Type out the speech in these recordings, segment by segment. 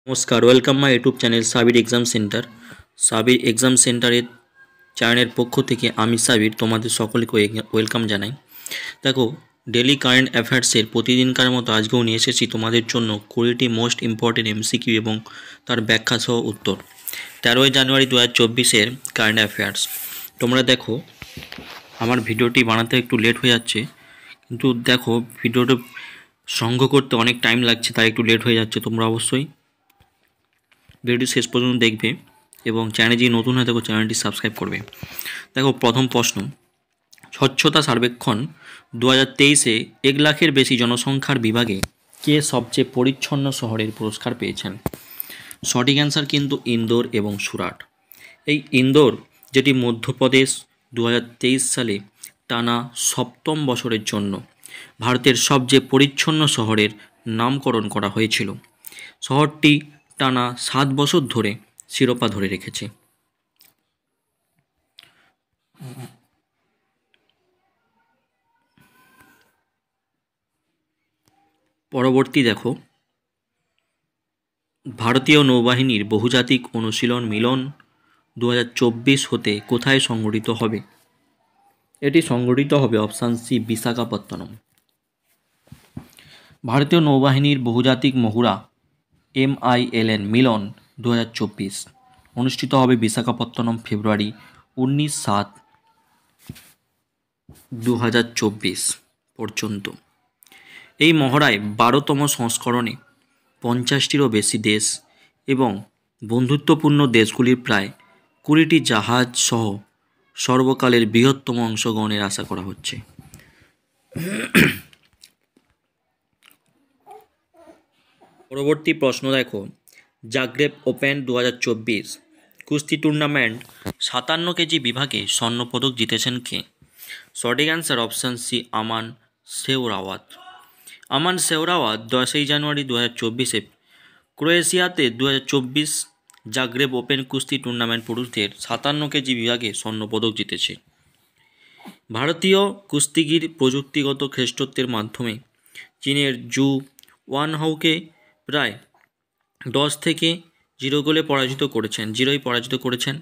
নমস্কার, welcome my YouTube channel Sabir exam centre. Sabir exam সেন্টারের চ্যানেলের পক্ষ থেকে আমি সাবির তোমাদের সকলকে ওয়েলকাম জানাই। দেখো, ডেলি কারেন্ট অ্যাফেয়ার্সের প্রতিদিনকার মতো আজকেও নিয়ে এসেছি তোমাদের জন্য 20টি মোস্ট ইম্পর্টেন্ট এমসিকিউ এবং তার ব্যাখ্যা সহ উত্তর। 13ই জানুয়ারি 2024-এর কারেন্ট অ্যাফেয়ার্স। তোমরা দেখো, আমার ভিডিওটি বানাতে একটু লেট হয়ে যাচ্ছে, কিন্তু দেখো ভিডিওটা সংগ্রহ করতে অনেক টাইম লাগছে, তাই একটু লেট হয়ে যাচ্ছে। তোমরা অবশ্যই ভিডিওটি শেষ পর্যন্ত দেখবে এবং চ্যানেলে যদি নতুন হয়ে থাকো চ্যানেলটি সাবস্ক্রাইব করবে। দেখো, প্রথম প্রশ্ন, স্বচ্ছতা সর্বেক্ষণ 2023-এ 1 লাখের বেশি জনসংখ্যার বিভাগে কে সবচেয়ে পরিচ্ছন্ন শহরের পুরস্কার পেয়েছেন? সঠিক অ্যান্সার কিন্তু ইন্দোর এবং সুরাট। এই ইন্দোর, যেটি মধ্যপ্রদেশ, 2023 সালে টানা 7ম বছরের জন্য ভারতের সবচেয়ে পরিচ্ছন্ন শহরের নামকরণ করা হয়েছিল। শহরটি টানা 7 বছর ধরে শিরোপা ধরে রেখেছে। পরবর্তী দেখো, ভারতীয় নৌবাহিনীর বহুজাতিক অনুশীলন মিলন 2024 হতে কোথায় সংগঠিত হবে? এটি সংগঠিত হবে অপশান সি, বিশাখাপত্তনম। ভারতীয় নৌবাহিনীর বহুজাতিক মহুরা MILN মিলন 2024 অনুষ্ঠিত হবে বিশাখাপত্তনম ফেব্রুয়ারি 19-7, 2024 পর্যন্ত। এই মহড়ায় 12তম সংস্করণে 50টিরও বেশি দেশ এবং বন্ধুত্বপূর্ণ দেশগুলির প্রায় 20টি জাহাজ সহ সর্বকালের বৃহত্তম অংশগ্রহণের আশা করা হচ্ছে। পরবর্তী প্রশ্ন দেখো, জাগ্রেব ওপেন 2024 কুস্তি টুর্নামেন্ট 57 কেজি বিভাগে স্বর্ণপদক জিতেছেন কে? সঠিক অ্যান্সার অপশান সি, আমান সেওরাওয়াত। আমান সেওরাওয়াত 10ই জানুয়ারি 2024-এ ক্রোয়েশিয়াতে 2024 জাগ্রেব ওপেন কুস্তি টুর্নামেন্ট পুরুষদের 57 কেজি বিভাগে স্বর্ণপদক জিতেছে। ভারতীয় কুস্তিগির প্রযুক্তিগত শ্রেষ্ঠত্বের মাধ্যমে চীনের জু ওয়ানহাউকে প্রায় 10-0 গোলে পরাজিত করেছেন।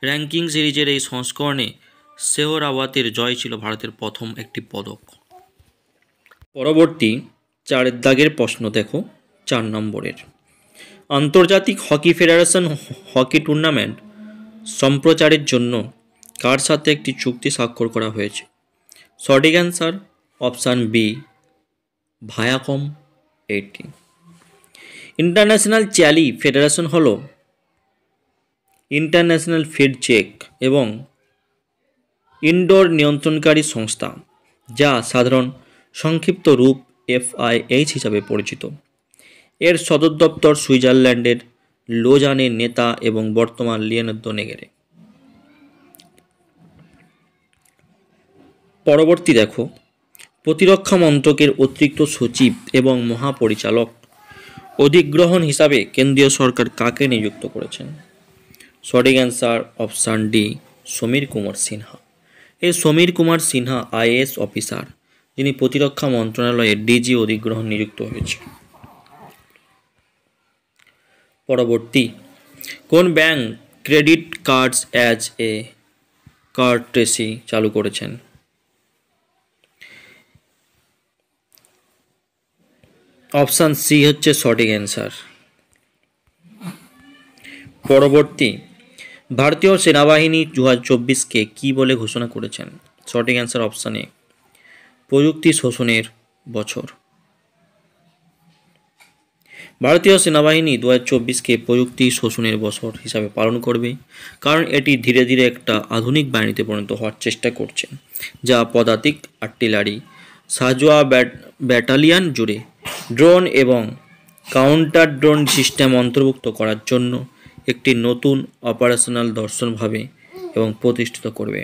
র্যাঙ্কিং সিরিজের এই সংস্করণে সেহরাওয়াতের জয় ছিল ভারতের প্রথম একটি পদক। পরবর্তী 4 দাগের প্রশ্ন দেখো, 4 নম্বরের, আন্তর্জাতিক হকি ফেডারেশন হকি টুর্নামেন্ট সম্প্রচারের জন্য কার সাথে একটি চুক্তি স্বাক্ষর করা হয়েছে? সঠিক answer option B, Viacom 18। International চ্যালি ফেডারেশন হল ইন্টারন্যাশনাল ফিড চেক এবং ইনডোর নিয়ন্ত্রণকারী সংস্থা, যা সাধারণ সংক্ষিপ্ত রূপ FIH হিসাবে পরিচিত। এর সদর দপ্তর সুইজারল্যান্ডের লোজানের নেতা এবং বর্তমান লিওনার্দো নেগেরে। পরবর্তী দেখো, প্রতিরক্ষা মন্ত্রকের অতিরিক্ত সচিব এবং মহাপরিচালক অধিগ্রহণ হিসাবে কেন্দ্রীয় সরকার কাকে নিযুক্ত করেছেন? সঠিক answer option D, Samir Kumar Sinha. এই সমীর কুমার সিনহা IAS অফিসার, যিনি প্রতিরক্ষা মন্ত্রণালয়ের DG অধিগ্রহণ নিযুক্ত হয়েছে। পরবর্তী, কোন bank credit cards as a courtesy চালু করেছেন? অপশান সি হচ্ছে সঠিক অ্যান্সার। পরবর্তী, ভারতীয় সেনাবাহিনী 2024-কে কী বলে ঘোষণা করেছেন? সঠিক অ্যান্সার অপশান এ, প্রযুক্তি শোষণের বছর। ভারতীয় সেনাবাহিনী 2024-কে প্রযুক্তি শোষণের বছর হিসাবে পালন করবে, কারণ এটি ধীরে ধীরে একটা আধুনিক বাহিনীতে পরিণত হওয়ার চেষ্টা করছে, যা পদাতিক, আর্টিলারি, সাজোয়া ব্যাটালিয়ন জুড়ে ড্রোন এবং কাউন্টার ড্রোন সিস্টেম অন্তর্ভুক্ত করার জন্য একটি নতুন অপারেশনাল দর্শন ভাবে এবং প্রতিষ্ঠিত করবে।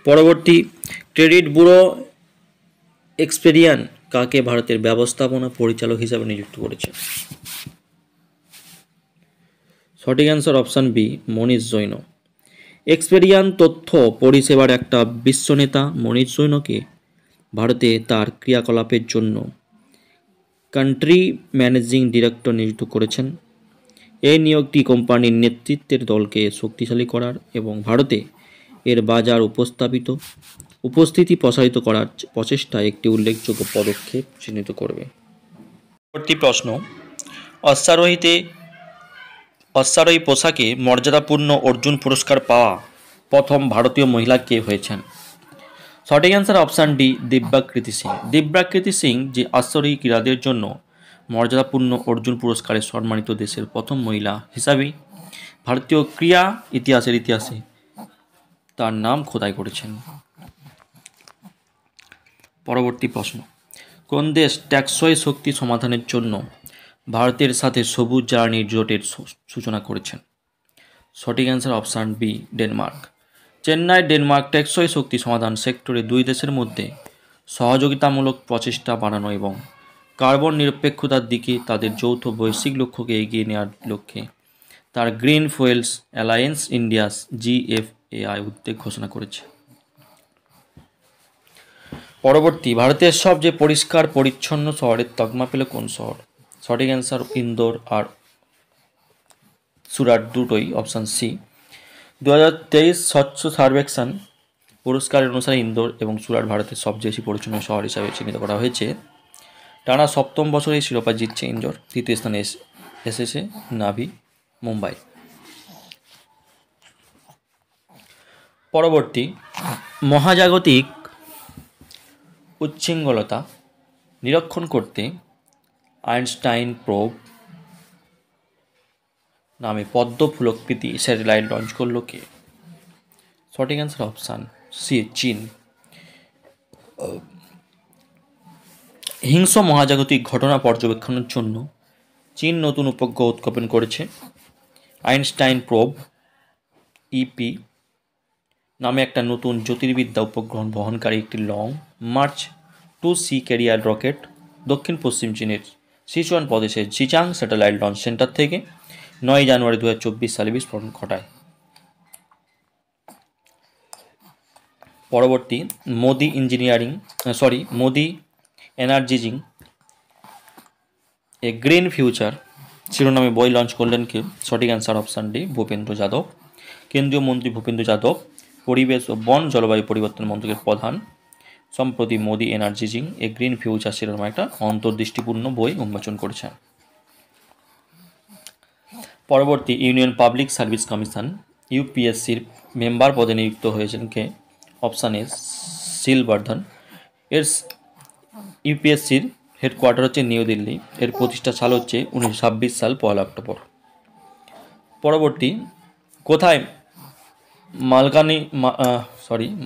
পরবর্তী, ক্রেডিট ব্যুরো এক্সপেরিয়ান কাকে ভারতের ব্যবস্থাপনা পরিচালক হিসাবে নিযুক্ত করেছে? সঠিক অ্যান্সার অপশান বি, মনীষ জৈন। এক্সপেরিয়ান তথ্য পরিষেবার একটা বিশ্বনেতা মনীষ জৈনকে ভারতে তার ক্রিয়াকলাপের জন্য কান্ট্রি ম্যানেজিং ডিরেক্টর নিযুক্ত করেছেন। এই নিয়োগটি কোম্পানির নেতৃত্বের দলকে শক্তিশালী করার এবং ভারতে এর বাজার উপস্থিতি প্রসারিত করার প্রচেষ্টায় একটি উল্লেখযোগ্য পদক্ষেপ চিহ্নিত করবে। পরবর্তী প্রশ্ন, অশ্বারোহী পোশাকে মর্যাদাপূর্ণ অর্জুন পুরস্কার পাওয়া প্রথম ভারতীয় মহিলা কে হয়েছেন? সঠিক answer option D, Divyakriti Singh. Divyakriti Singh যে অশ্বারোহী ক্রীড়াদের জন্য মর্যাদাপূর্ণ অর্জুন পুরস্কারে সম্মানিত দেশের প্রথম মহিলা হিসাবেই ভারতীয় ক্রীড়া ইতিহাসে তার নাম খোদাই করেছেন। পরবর্তী প্রশ্ন, কোন দেশ টেকসই শক্তি সমাধানের জন্য ভারতের সাথে সবুজ জ্বালানি জোটের সূচনা করেছেন? সঠিক answer option B, Denmark. Chennai Denmark টেকসই শক্তি সমাধান সেক্টরে দুই দেশের মধ্যে সহযোগিতামূলক প্রচেষ্টা বাড়ানো এবং কার্বন নিরপেক্ষতার দিকে তাদের যৌথ বৈশ্বিক লক্ষ্যকে এগিয়ে নেওয়ার লক্ষ্যে তার green fuels alliance India's GFAI উদ্যোগ ঘোষণা করেছে। পরবর্তী, ভারতের সবচেয়ে পরিষ্কার পরিচ্ছন্ন শহরের তকমা পেল কোন শহর? সঠিক অ্যান্সার ইন্দোর আর সুরাট, দুটোই অপশান সি। 2023 স্বচ্ছ সার্বেক্ষণ পুরস্কারের অনুসারে ইন্দোর এবং সুরাট ভারতের সবচেয়ে বেশি পরিচ্ছন্ন শহর হিসাবে চিহ্নিত করা হয়েছে। টানা সপ্তম বছরে শিরোপা জিতছে ইন্দোর। তৃতীয় স্থানে এসেছে নাভি মুম্বাই। পরবর্তী, মহাজাগতিক উচ্ছৃঙ্খলতা নিরীক্ষণ করতে আইনস্টাইন প্রোব নামে পদ্ম ফুলকৃতি স্যাটেলাইট লঞ্চ করল কে? সঠিক অ্যান্সার অপশান সি, চীন। হিংস্র মহাজাগতিক ঘটনা পর্যবেক্ষণের জন্য চীন নতুন উপগ্রহ উৎক্ষেপণ করেছে। আইনস্টাইন প্রোব EP নামে একটা নতুন জ্যোতির্বিদ্যা উপগ্রহ বহনকারী একটি long March 2C career rocket দক্ষিণ পশ্চিম চীনের সিচুয়ান প্রদেশের জিচাং স্যাটেলাইট লঞ্চ সেন্টার থেকে 9 জানুয়ারি 2024 সালে বিস্ফোরণ ঘটায়। পরবর্তী, Modi energising a green future শিরোনামে বই লঞ্চ করলেন কে? সঠিক answer option D, Bhupendra Yadav. কেন্দ্রীয় মন্ত্রী ভূপেন্দ্র যাদব পরিবেশ ও বন জলবায়ু পরিবর্তন মন্ত্রকের প্রধান সম্প্রতি Modi energising a green future শিরোনামে একটা অন্তর্দৃষ্টিপূর্ণ বই উন্মোচন করেছেন। পরবর্তী, ইউনিয়ন পাবলিক সার্ভিস কমিশন UPSCর মেম্বার পদে নিযুক্ত হয়েছেন কে? Option A, Sheelvardhan. এর UPSCর হেডকোয়ার্টার হচ্ছে নিউ দিল্লি। এর প্রতিষ্ঠা সাল হচ্ছে 1926 সাল 1 অক্টোবর। পরবর্তী, কোথায়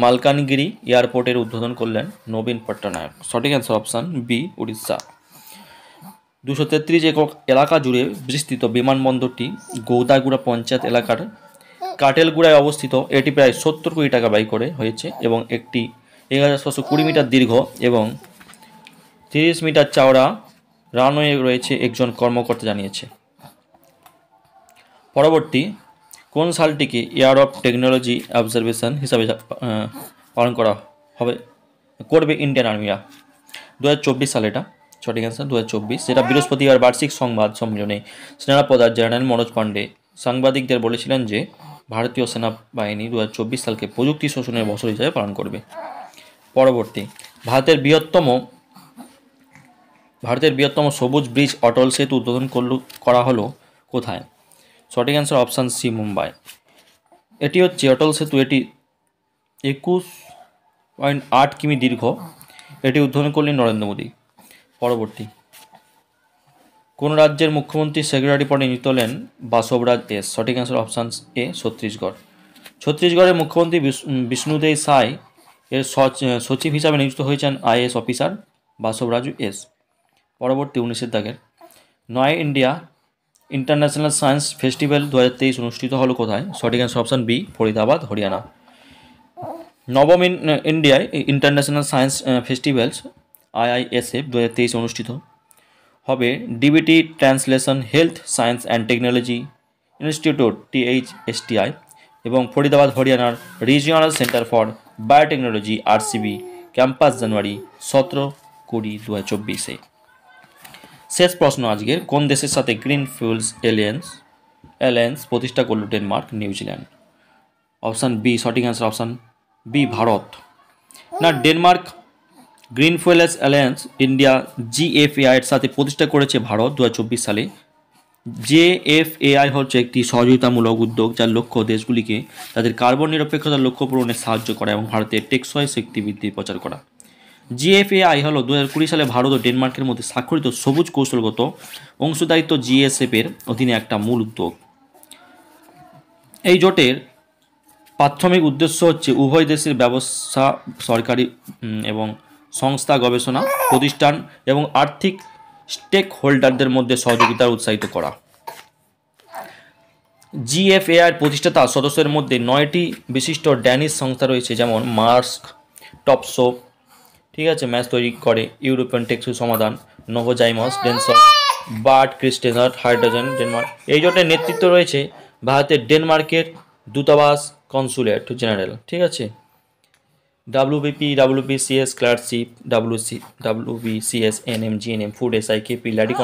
মালকানগিরি এয়ারপোর্টের উদ্বোধন করলেন নবীন পট্টনায়ক? সঠিক অ্যান্সার অপশান বি, উড়িষ্যা। 233 একর এলাকা জুড়ে বিস্তৃত বিমানবন্দরটি গৌদাগুড়া পঞ্চায়েত এলাকার কাটেলগুড়ায় অবস্থিত। এটি প্রায় 70 কোটি টাকা ব্যয় করে হয়েছে এবং একটি 1720 মিটার দীর্ঘ এবং 30 মিটার চওড়া রানওয়ে রয়েছে, একজন কর্মকর্তা জানিয়েছে। পরবর্তী, কোন সালটিকে ইয়ার অফ টেকনোলজি অবজারভেশন হিসাবে পালন করবে ইন্ডিয়ান আর্মিরা? 2024 সাল এটা। সঠিক অ্যান্সার 2024, যেটা বৃহস্পতিবার বার্ষিক সংবাদ সম্মেলনে সেনাপ্রধান জেনারেল মনোজ পাণ্ডে সাংবাদিকদের বলেছিলেন যে ভারতীয় সেনাবাহিনী 2024 সালকে প্রযুক্তি শোষণের বছর হিসাবে পালন করবে। পরবর্তী, ভারতের বৃহত্তম সবুজ ব্রিজ অটল সেতু উদ্বোধন করা হলো কোথায়? সঠিক অ্যান্সার অপশান সি, মুম্বাই। এটি হচ্ছে অটল সেতু। এটি 21.8 কিমি দীর্ঘ। এটি উদ্বোধন করলেন নরেন্দ্র মোদী। পরবর্তী, কোন রাজ্যের মুখ্যমন্ত্রী সেক্রেটারি পদে নিযুক্ত হলেন বাসবরাজ এস? সঠিক অ্যান্সার অপশান এ, ছত্তিশগড়। ছত্তিশগড়ের মুখ্যমন্ত্রী বিষ্ণুদেব সাই এর সচিব হিসাবে নিযুক্ত হয়েছেন IAS অফিসার বাসবরাজু এস। পরবর্তী, 19 দাগের, নয় ইন্ডিয়া ইন্টারন্যাশনাল সায়েন্স ফেস্টিভ্যাল 2023 অনুষ্ঠিত হলো কোথায়? সঠিক answer option B, Faridabad, Haryana. নবম ইন্ডিয়ায় ইন্টারন্যাশনাল সায়েন্স ফেস্টিভ্যালস IISF 2023 অনুষ্ঠিত হবে DBT translation health science and technology institute THSTI এবং ফরিদাবাদ হরিয়ানার regional centre for biotechnology RCB campus জানুয়ারি 17-20, 2024। শেষ প্রশ্ন আজকের, কোন দেশের সাথে গ্রিন ফুয়েলস অ্যালায়েন্স প্রতিষ্ঠা করল ডেনমার্ক নিউজিল্যান্ড? অপশান বি সঠিক অ্যান্সার, অপশান বি ভারত। না, Denmark green fuels alliance India GFAI এর সাথে প্রতিষ্ঠা করেছে ভারত 2024 সালে। জেএফএআই হচ্ছে একটি সহযোগিতামূলক উদ্যোগ যার লক্ষ্য দেশগুলিকে তাদের কার্বন নিরপেক্ষতার লক্ষ্য পূরণে সাহায্য করা এবং ভারতের টেকসই শক্তি বৃদ্ধির প্রচার করা। জিএফএআই হল 2020 সালে ভারত ও ডেনমার্কের মধ্যে স্বাক্ষরিত সবুজ কৌশলগত অংশীদারিত্ব জিএসএফের অধীনে একটা মূল উদ্যোগ। এই জোটের প্রাথমিক উদ্দেশ্য হচ্ছে উভয় দেশের ব্যবসা, সরকারি এবং সংস্থা, গবেষণা প্রতিষ্ঠান এবং আর্থিক স্টেক হোল্ডারদের মধ্যে সহযোগিতা উৎসাহিত করা। জিএফএআই প্রতিষ্ঠাতা সদস্যের মধ্যে 9টি বিশিষ্ট ড্যানিশ সংস্থা রয়েছে, যেমন মার্স্ক, টপসো, ঠিক আছে, ম্যাচ তৈরি করে, ইউরোপিয়ান টেকসই সমাধান, নোভোজাইমস, ডেনসক, বার্ট ক্রিস্টেনার, হাইড্রোজেন, ডেনমার্ক। এই জোটের নেতৃত্ব রয়েছে ভারতের ডেনমার্কের দূতাবাস, কনসুলেট জেনারেল, ঠিক আছে। WBP, WBCS, clerkship, WBCS, NM, GNM, food SI, KP, lady